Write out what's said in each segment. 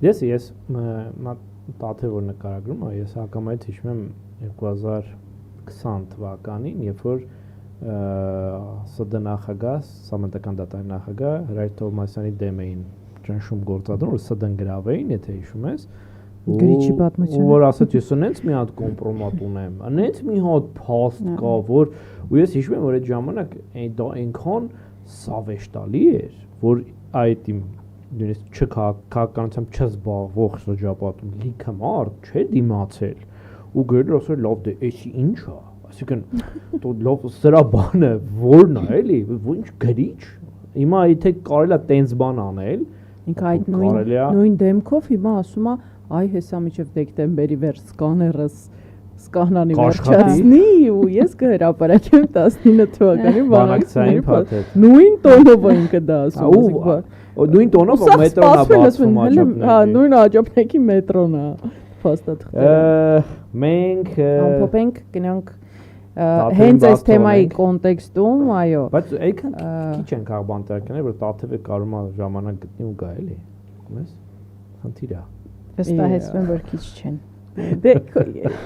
Ես տաթե որ նկարագրում եմ, ես հակամայից հիշում եմ 2020 թվականին, երբ որ ՍԴ նախագահ, Սահմանադրական դատարանի նախագահ Հրայր Թովմասյանի դեմ էին ճնշում գործադրում, որ ՍԴ-ն գրավեին, եթե հիշում ես, Գրիչի պատմությունը։ Որ ասաց ես նենց մի հատ կոմպրոմատ ունեմ, նենց մի հատ փաստ կա, որ ու ես հիշում եմ, որ այդ ժամանակ դա այնքան սավեշտալի էր, որ այդ իմ նույնիսկ քաղաքականությամբ չզբաղվող շրջապատում լիքը մարդ չէր դիմացել ու գրել ասել լավ դե էսի ինչ է, այսինքն լավ սրա բանը որն է էլի, ինչ գրիչ, հիմա եթե կարելի է տենց բան անել, ինքը այդ նույն դեմքով հիմա ասում է այ հեսա միջև դեկտեմբերի վեր սկաներս սկանանի վերջացնի ու ես կհրապարակեմ 19 թվականի բանակցային փաթեթ նույն տոնով ինքը դա ասում նույն տոնով մետրոնա բացվում հա նույն աջափնեկի մետրոն է փաստաթղթերը մենք ամփոփենք գնանք հենց այս թեմայի կոնտեքստում այո բայց այքան քիչ են կարող բանտարկել որ տաթևը կարող է ժամանակ գտնի ու գա էլի մես խնդիր է վստահեցնում որ քիչ չեն դե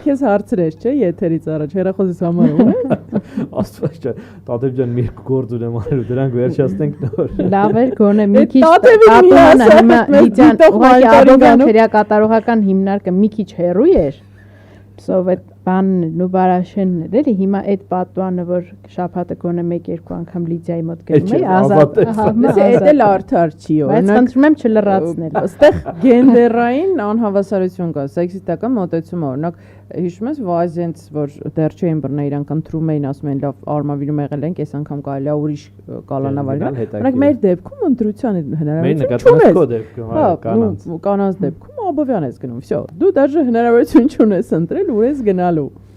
քեզ հարցրես չէ եթերից առաջ հերախոսից համարում ես աստված ջան տաթև ջան մի գործ ունեմ արել դրանք վերջացնենք նոր լավ էր գոնե մի քիչ պատմանը հիմա Լիդիան ուղղակի Աբովյան քրեակատարողական հիմնարկը մի քիչ հեռու էր սովետ բանն ու բարաշենն էլի հիմա այդ պատուանը որ շաբաթը գոնե 1-2 անգամ Լիդիայի մոտ գնում է ազատ այդ էլ արդար չի օրինակ խնդրում եմ չլրացնել այստեղ գենդերային անհավասարություն կա սեքսիստական մոտեցում օրինակ հիշում ես վազենց որ դեռ չէին բռնել իրանք ընտրում էին ասում են լավ արմավիրում եղել ենք այս անգամ կարելի է ուրիշ կալանավարի օրինակ մեր դեպքում ընտրության հնարավորություն չունես կանանց դեպքում Աբովյան ես գնում վсё դու դաժե հնարավորություն չունես ընտրել ու ես գնալու